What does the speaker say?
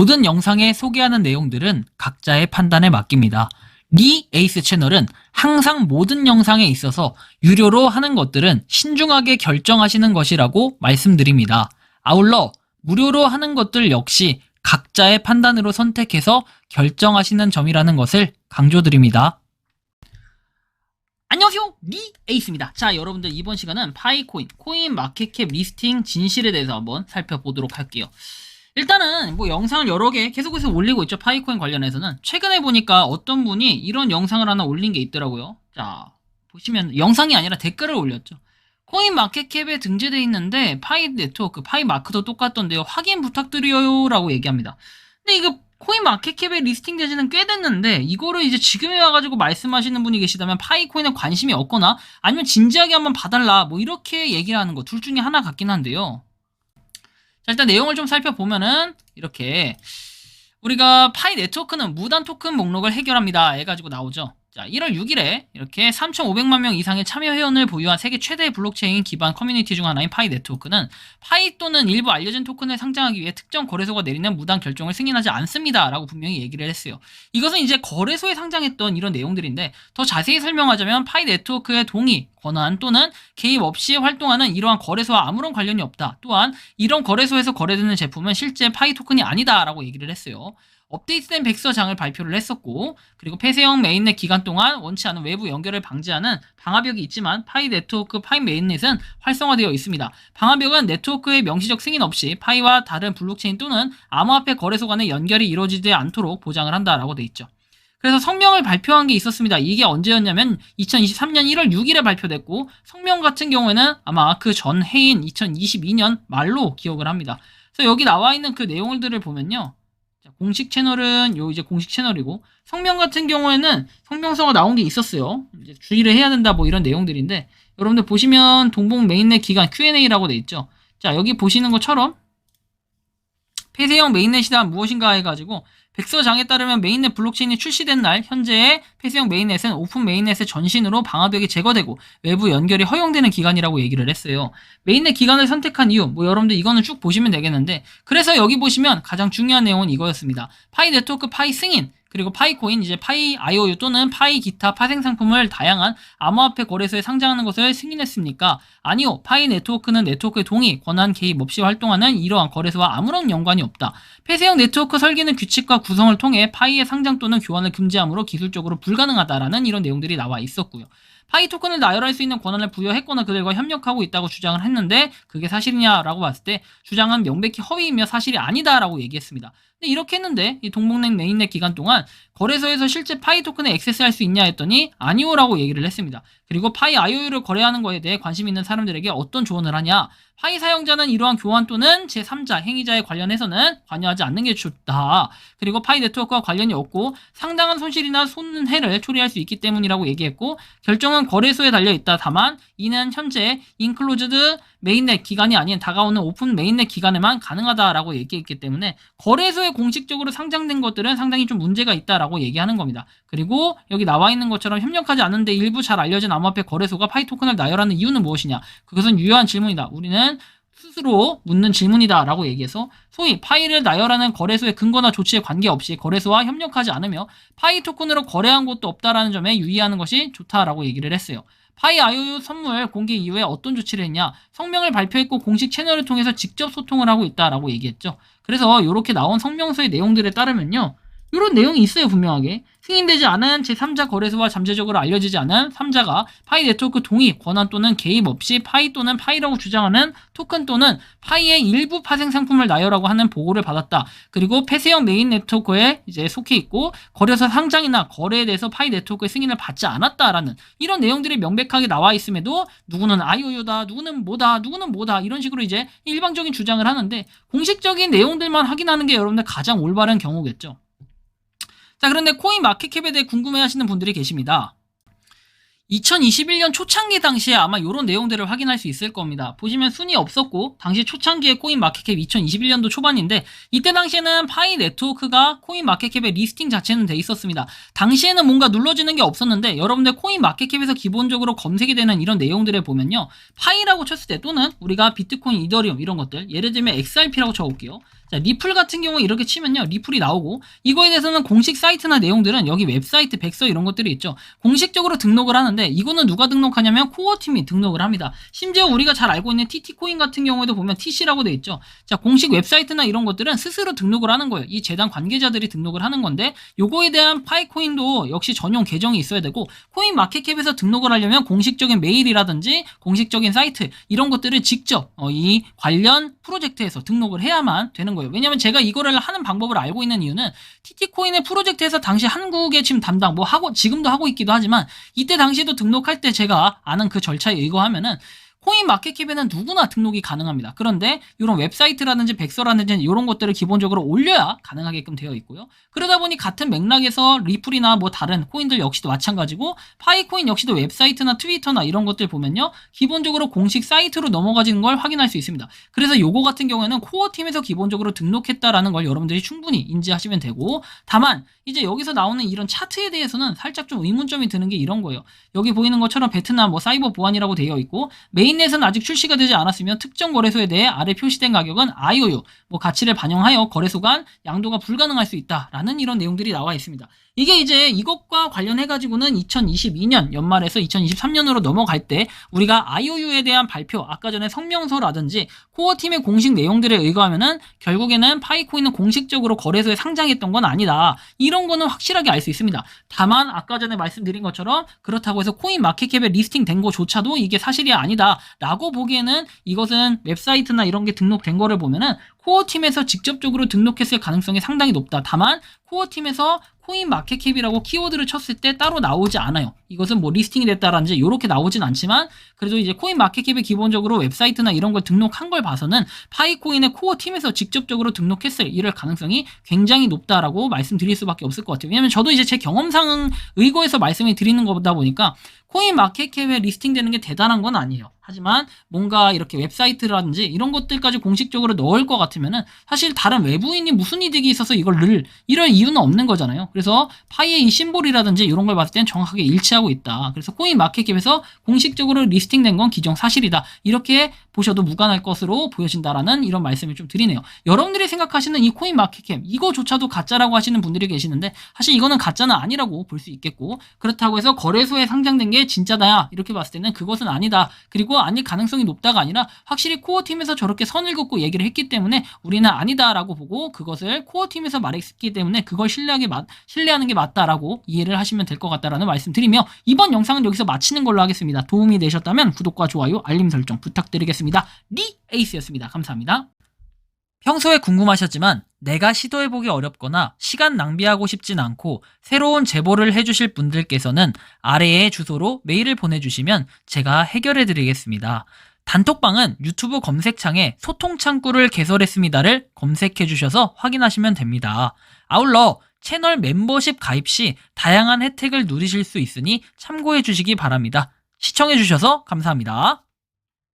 모든 영상에 소개하는 내용들은 각자의 판단에 맡깁니다. 리 에이스 채널은 항상 모든 영상에 있어서 유료로 하는 것들은 신중하게 결정하시는 것이라고 말씀드립니다. 아울러 무료로 하는 것들 역시 각자의 판단으로 선택해서 결정하시는 점이라는 것을 강조드립니다. 안녕하세요, 리 에이스입니다. 자, 여러분들 이번 시간은 파이코인, 코인 마켓캡 리스팅 진실에 대해서 한번 살펴보도록 할게요. 일단은 뭐 영상을 여러 개 계속해서 올리고 있죠. 파이코인 관련해서는. 최근에 보니까 어떤 분이 이런 영상을 하나 올린 게 있더라고요. 자, 보시면 영상이 아니라 댓글을 올렸죠. 코인 마켓캡에 등재되어 있는데 파이 네트워크, 파이 마크도 똑같던데요. 확인 부탁드려요 라고 얘기합니다. 근데 이거 코인 마켓캡에 리스팅 되지는 꽤 됐는데 이거를 이제 지금에 와가지고 말씀하시는 분이 계시다면 파이코인에 관심이 없거나 아니면 진지하게 한번 봐달라 뭐 이렇게 얘기를 하는 거 둘 중에 하나 같긴 한데요. 자, 일단 내용을 좀 살펴보면은 이렇게 우리가 파이 네트워크는 무단 토큰 목록을 해결합니다 해가지고 나오죠. 자, 1월 6일에 이렇게 3,500만 명 이상의 참여 회원을 보유한 세계 최대의 블록체인 기반 커뮤니티 중 하나인 파이 네트워크는 파이 또는 일부 알려진 토큰을 상장하기 위해 특정 거래소가 내리는 무단 결정을 승인하지 않습니다 라고 분명히 얘기를 했어요. 이것은 이제 거래소에 상장했던 이런 내용들인데 더 자세히 설명하자면 파이 네트워크의 동의, 권한 또는 개입 없이 활동하는 이러한 거래소와 아무런 관련이 없다. 또한 이런 거래소에서 거래되는 제품은 실제 파이 토큰이 아니다 라고 얘기를 했어요. 업데이트된 백서장을 발표를 했었고, 그리고 폐쇄형 메인넷 기간 동안 원치 않은 외부 연결을 방지하는 방화벽이 있지만 파이 네트워크 파이 메인넷은 활성화되어 있습니다. 방화벽은 네트워크의 명시적 승인 없이 파이와 다른 블록체인 또는 암호화폐 거래소 간의 연결이 이루어지지 않도록 보장을 한다라고 돼 있죠. 그래서 성명을 발표한 게 있었습니다. 이게 언제였냐면 2023년 1월 6일에 발표됐고, 성명 같은 경우에는 아마 그 전 해인 2022년 말로 기억을 합니다. 그래서 여기 나와 있는 그 내용들을 보면요. 공식 채널은 요 이제 공식 채널이고, 성명 같은 경우에는 성명서가 나온 게 있었어요. 이제 주의를 해야 된다 뭐 이런 내용들인데, 여러분들 보시면 동봉 메인넷 기간 Q&A라고 돼 있죠. 자, 여기 보시는 것처럼 폐쇄형 메인넷이란 무엇인가 해가지고 백서장에 따르면 메인넷 블록체인이 출시된 날 현재의 폐쇄형 메인넷은 오픈 메인넷의 전신으로 방화벽이 제거되고 외부 연결이 허용되는 기간이라고 얘기를 했어요. 메인넷 기간을 선택한 이유, 뭐 여러분들 이거는 쭉 보시면 되겠는데, 그래서 여기 보시면 가장 중요한 내용은 이거였습니다. 파이 네트워크 파이 승인, 그리고 파이코인, 이제 파이 IOU 또는 파이 기타 파생 상품을 다양한 암호화폐 거래소에 상장하는 것을 승인했습니까? 아니요. 파이 네트워크는 네트워크의 동의, 권한 개입 없이 활동하는 이러한 거래소와 아무런 연관이 없다. 폐쇄형 네트워크 설계는 규칙과 구성을 통해 파이의 상장 또는 교환을 금지하므로 기술적으로 불가능하다라는 이런 내용들이 나와 있었고요. 파이 토큰을 나열할 수 있는 권한을 부여했거나 그들과 협력하고 있다고 주장을 했는데 그게 사실이냐라고 봤을 때 주장은 명백히 허위이며 사실이 아니다라고 얘기했습니다. 근데 이렇게 했는데 이 동봉넷 메인넷 기간 동안 거래소에서 실제 파이 토큰에 액세스할 수 있냐 했더니 아니오라고 얘기를 했습니다. 그리고 파이 IOU를 거래하는 거에 대해 관심 있는 사람들에게 어떤 조언을 하냐? 파이 사용자는 이러한 교환 또는 제3자 행위자에 관련해서는 관여하지 않는 게 좋다. 그리고 파이 네트워크와 관련이 없고 상당한 손실이나 손해를 초래할 수 있기 때문이라고 얘기했고, 결정은 거래소에 달려있다. 다만 이는 현재 인클로즈드 메인넷 기간이 아닌 다가오는 오픈 메인넷 기간에만 가능하다라고 얘기했기 때문에 거래소에 공식적으로 상장된 것들은 상당히 좀 문제가 있다라고 얘기하는 겁니다. 그리고 여기 나와 있는 것처럼 협력하지 않는데 일부 잘 알려진 암호화폐 거래소가 파이 토큰을 나열하는 이유는 무엇이냐? 그것은 유효한 질문이다. 우리는 스스로 묻는 질문이다 라고 얘기해서 소위 파이를 나열하는 거래소의 근거나 조치에 관계없이 거래소와 협력하지 않으며 파이 토큰으로 거래한 곳도 없다라는 점에 유의하는 것이 좋다라고 얘기를 했어요. 파이 IOU 선물 공개 이후에 어떤 조치를 했냐? 성명을 발표했고 공식 채널을 통해서 직접 소통을 하고 있다라고 얘기했죠. 그래서 이렇게 나온 성명서의 내용들에 따르면요, 이런 내용이 있어요. 분명하게 승인되지 않은 제3자 거래소와 잠재적으로 알려지지 않은 3자가 파이 네트워크 동의, 권한 또는 개입 없이 파이 또는 파이라고 주장하는 토큰 또는 파이의 일부 파생 상품을 나열하고 하는 보고를 받았다. 그리고 폐쇄형 메인 네트워크에 이제 속해 있고 거래소 상장이나 거래에 대해서 파이 네트워크의 승인을 받지 않았다라는 이런 내용들이 명백하게 나와 있음에도 누구는 IOU다, 누구는 뭐다 이런 식으로 이제 일방적인 주장을 하는데 공식적인 내용들만 확인하는 게 여러분들 가장 올바른 경우겠죠. 자, 그런데 코인 마켓캡에 대해 궁금해하시는 분들이 계십니다. 2021년 초창기 당시에 아마 이런 내용들을 확인할 수 있을 겁니다. 보시면 순위 없었고 당시 초창기의 코인 마켓캡 2021년도 초반인데 이때 당시에는 파이 네트워크가 코인 마켓캡의 리스팅 자체는 돼 있었습니다. 당시에는 뭔가 눌러지는 게 없었는데 여러분들 코인 마켓캡에서 기본적으로 검색이 되는 이런 내용들을 보면요, 파이라고 쳤을 때 또는 우리가 비트코인, 이더리움 이런 것들, 예를 들면 XRP라고 쳐볼게요. 자, 리플 같은 경우 이렇게 치면요. 리플이 나오고 이거에 대해서는 공식 사이트나 내용들은 여기 웹사이트, 백서 이런 것들이 있죠. 공식적으로 등록을 하는데 이거는 누가 등록하냐면 코어팀이 등록을 합니다. 심지어 우리가 잘 알고 있는 TT코인 같은 경우에도 보면 TC라고 돼 있죠. 자, 공식 웹사이트나 이런 것들은 스스로 등록을 하는 거예요. 이 재단 관계자들이 등록을 하는 건데 요거에 대한 파이코인도 역시 전용 계정이 있어야 되고 코인 마켓캡에서 등록을 하려면 공식적인 메일이라든지 공식적인 사이트 이런 것들을 직접 이 관련 프로젝트에서 등록을 해야만 되는 거예요. 왜냐면 제가 이거를 하는 방법을 알고 있는 이유는 TT코인의 프로젝트에서 당시 한국의 지금 담당 뭐 하고 지금도 하고 있기도 하지만 이때 당시에도 등록할 때 제가 아는 그 절차에 의거하면은 코인 마켓캡에는 누구나 등록이 가능합니다. 그런데 이런 웹사이트라든지 백서라든지 이런 것들을 기본적으로 올려야 가능하게끔 되어 있고요. 그러다 보니 같은 맥락에서 리플이나 뭐 다른 코인들 역시도 마찬가지고 파이코인 역시도 웹사이트나 트위터나 이런 것들 보면요. 기본적으로 공식 사이트로 넘어가지는 걸 확인할 수 있습니다. 그래서 요거 같은 경우에는 코어팀에서 기본적으로 등록했다라는 걸 여러분들이 충분히 인지하시면 되고 다만 이제 여기서 나오는 이런 차트에 대해서는 살짝 좀 의문점이 드는 게 이런 거예요. 여기 보이는 것처럼 베트남 뭐 사이버 보안이라고 되어 있고 메인넷은 아직 출시가 되지 않았으며 특정 거래소에 대해 아래 표시된 가격은 IOU 뭐 가치를 반영하여 거래소 간 양도가 불가능할 수 있다라는 이런 내용들이 나와 있습니다. 이게 이제 이것과 관련해가지고는 2022년 연말에서 2023년으로 넘어갈 때 우리가 IOU에 대한 발표, 아까 전에 성명서라든지 코어팀의 공식 내용들에 의거하면은 결국에는 파이코인은 공식적으로 거래소에 상장했던 건 아니다. 이런 거는 확실하게 알 수 있습니다. 다만 아까 전에 말씀드린 것처럼 그렇다고 해서 코인 마켓캡에 리스팅 된 거조차도 이게 사실이 아니다. 라고 보기에는 이것은 웹사이트나 이런 게 등록된 거를 보면은 코어팀에서 직접적으로 등록했을 가능성이 상당히 높다. 다만 코어팀에서 코인 마켓캡이라고 키워드를 쳤을 때 따로 나오지 않아요. 이것은 뭐 리스팅이 됐다라든지 이렇게 나오진 않지만 그래도 이제 코인 마켓캡에 기본적으로 웹사이트나 이런 걸 등록한 걸 봐서는 파이코인의 코어팀에서 직접적으로 등록했을 이럴 가능성이 굉장히 높다라고 말씀드릴 수밖에 없을 것 같아요. 왜냐면 저도 이제 제 경험상 의거해서 말씀을 드리는 거다 보니까 코인 마켓캡에 리스팅되는 게 대단한 건 아니에요. 하지만 뭔가 이렇게 웹사이트라든지 이런 것들까지 공식적으로 넣을 것 같으면은 사실 다른 외부인이 무슨 이득이 있어서 이걸 이럴 이유는 없는 거잖아요. 그래서 파이의 이 심볼이라든지 이런 걸 봤을 땐 정확하게 일치하고 있다. 그래서 코인 마켓캡에서 공식적으로 리스팅된 건 기정사실이다. 이렇게 보셔도 무관할 것으로 보여진다라는 이런 말씀을 좀 드리네요. 여러분들이 생각하시는 이 코인 마켓캡 이거조차도 가짜라고 하시는 분들이 계시는데 사실 이거는 가짜는 아니라고 볼 수 있겠고 그렇다고 해서 거래소에 상장된 게 진짜다 이렇게 봤을 때는 그것은 아니다. 그리고 아닐 가능성이 높다가 아니라 확실히 코어팀에서 저렇게 선을 긋고 얘기를 했기 때문에 우리는 아니다라고 보고 그것을 코어팀에서 말했기 때문에 그걸 신뢰하는 게 맞다라고 이해를 하시면 될 것 같다라는 말씀드리며 이번 영상은 여기서 마치는 걸로 하겠습니다. 도움이 되셨다면 구독과 좋아요, 알림 설정 부탁드리겠습니다. 리에이스였습니다. 감사합니다. 평소에 궁금하셨지만 내가 시도해보기 어렵거나 시간 낭비하고 싶진 않고 새로운 제보를 해주실 분들께서는 아래의 주소로 메일을 보내주시면 제가 해결해드리겠습니다. 단톡방은 유튜브 검색창에 소통창구를 개설했습니다를 검색해주셔서 확인하시면 됩니다. 아울러 채널 멤버십 가입 시 다양한 혜택을 누리실 수 있으니 참고해주시기 바랍니다. 시청해주셔서 감사합니다.